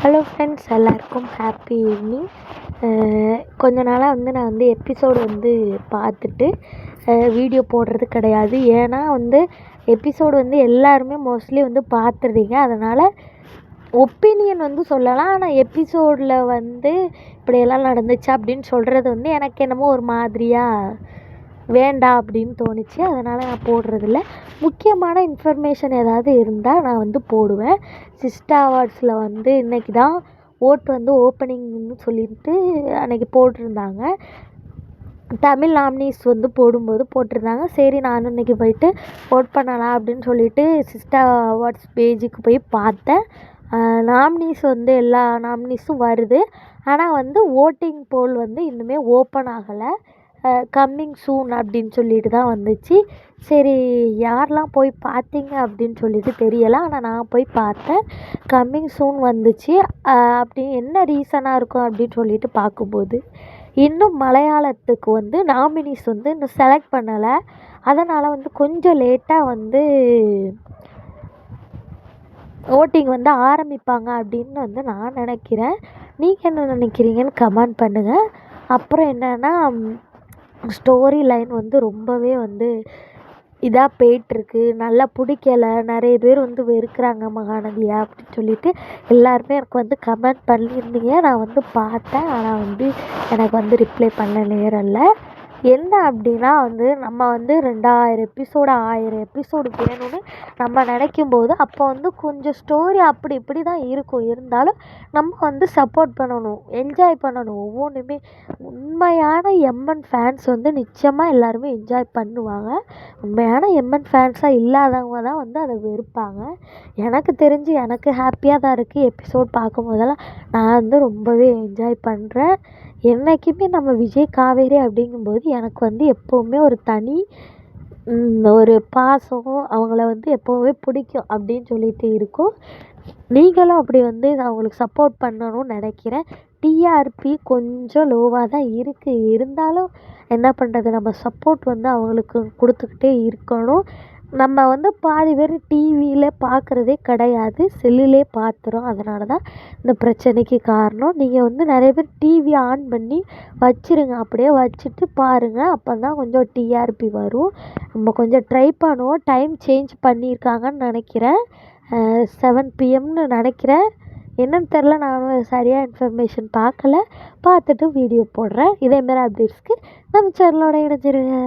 Hello friends, எல்லாருக்கும் happy evening. கொஞ்ச நாளாக நான் எபிசோடு பார்த்துட்டு வீடியோ போடுறது கிடையாது. ஏன்னா எபிசோடு எல்லாருமே மோஸ்ட்லி பார்த்துடுறீங்க. அதனால் ஒப்பீனியன் சொல்லலாம். ஆனால் எபிசோடில் இப்படியெல்லாம் நடந்துச்சு அப்படின்னு சொல்கிறது எனக்கு என்னமோ ஒரு மாதிரியாக வேண்டாம் அப்படின்னு தோணுச்சு. அதனால் நான் போடுறதில்ல. முக்கியமான இன்ஃபர்மேஷன் ஏதாவது இருந்தால் நான் போடுவேன். சிஸ்டா அவார்ட்ஸில் இன்றைக்கி தான் ஓட் ஓப்பனிங்னு சொல்லிட்டு அன்றைக்கி போட்டிருந்தாங்க. தமிழ் நாமினிஸ் போடும்போது போட்டிருந்தாங்க. சரி, நானும் இன்றைக்கி போயிட்டு ஓட் பண்ணலாம் அப்படின்னு சொல்லிட்டு சிஸ்டா அவார்ட்ஸ் பேஜுக்கு போய் பார்த்தேன். நாமினிஸ் எல்லா நாமினிஸும் வருது. ஆனால் ஓட்டிங் போல் இன்னுமே ஓப்பன் ஆகலை. கம்மிங் சூன் அப்படின்னு சொல்லிட்டு தான் வந்துச்சு. சரி, யாரெலாம் போய் பார்த்தீங்க அப்படின்னு சொல்லிட்டு தெரியலை. ஆனால் நான் போய் பார்த்தேன். கம்மிங் சூன் வந்துச்சு. அப்படி என்ன ரீசனாக இருக்கும் அப்படின்னு சொல்லிட்டு பார்க்கும்போது, இன்னும் மலையாளத்துக்கு நாமினிஸ் இன்னும் செலக்ட் பண்ணலை. அதனால் கொஞ்சம் லேட்டாக ஓட்டிங் ஆரம்பிப்பாங்க அப்படின்னு நான் நினைக்கிறேன். நீங்கள் என்ன நினைக்கிறீங்கன்னு கமெண்ட் பண்ணுங்கள். அப்புறம் என்னென்னா, ஸ்டோரி லைன் ரொம்பவே இதாக போயிட்டுருக்கு. நல்லா பிடிக்கல. நிறைய பேர் வெறுக்கிறாங்க மகாநதியை அப்படின்னு சொல்லிட்டு எல்லாருமே எனக்கு கமெண்ட் பண்ணியிருந்தீங்க. நான் பார்த்தேன். ஆனால் எனக்கு ரிப்ளை பண்ண நேரம் இல்லை. என்ன அப்படின்னா நம்ம 2000 எபிசோடு 1000 எபிசோடு வேணும்னு நம்ம நினைக்கும்போது அப்போ கொஞ்சம் ஸ்டோரி அப்படி இப்படி தான் இருக்கும். இருந்தாலும் நம்ம சப்போர்ட் பண்ணணும், என்ஜாய் பண்ணணும். ஒவ்வொன்றுமே உண்மையான எம்என் ஃபேன்ஸ் நிச்சயமாக எல்லாருமே என்ஜாய் பண்ணுவாங்க. உண்மையான எம்என் ஃபேன்ஸாக இல்லாதவங்க தான் அதை வெறுப்பாங்க. எனக்கு தெரிஞ்சு எனக்கு ஹாப்பியாக தான் இருக்குது. எபிசோட் பார்க்கும்போதெல்லாம் நான் ரொம்பவே என்ஜாய் பண்ணுறேன். என்றைக்குமே நம்ம விஜய் காவேரி அப்படிங்கும்போது எனக்கு எப்போவுமே ஒரு தனி ஒரு பாசம், அவங்கள எப்போவுமே பிடிக்கும் அப்படின்னு சொல்லிட்டு இருக்கும். நீங்களும் அப்படி அவங்களுக்கு சப்போர்ட் பண்ணணும்னு நினைக்கிறேன். டிஆர்பி கொஞ்சம் லோவாக தான் இருக்குது. இருந்தாலும் என்ன பண்ணுறது, நம்ம சப்போர்ட் அவங்களுக்கு கொடுத்துக்கிட்டே இருக்கணும். நம்ம பாதி பேர் டிவியில் பார்க்குறதே கிடையாது, செல்லுலே பார்த்துறோம். அதனால தான் இந்த பிரச்சனைக்கு காரணம். நீங்கள் நிறைய பேர் டிவி ஆன் பண்ணி வச்சுருங்க. அப்படியே வச்சுட்டு பாருங்கள். அப்போ தான் கொஞ்சம் டிஆர்பி வரும். நம்ம கொஞ்சம் ட்ரை பண்ணுவோம். டைம் சேஞ்ச் பண்ணியிருக்காங்கன்னு நினைக்கிறேன். 7 PM நினைக்கிறேன். என்னன்னு தெரில, நானும் சரியாக இன்ஃபர்மேஷன் பார்க்கல. பார்த்துட்டு வீடியோ போடுறேன். இதேமாரி அப்டேட்ஸ்க்கு நம்ம சேனலோட இணைஞ்சிருங்க.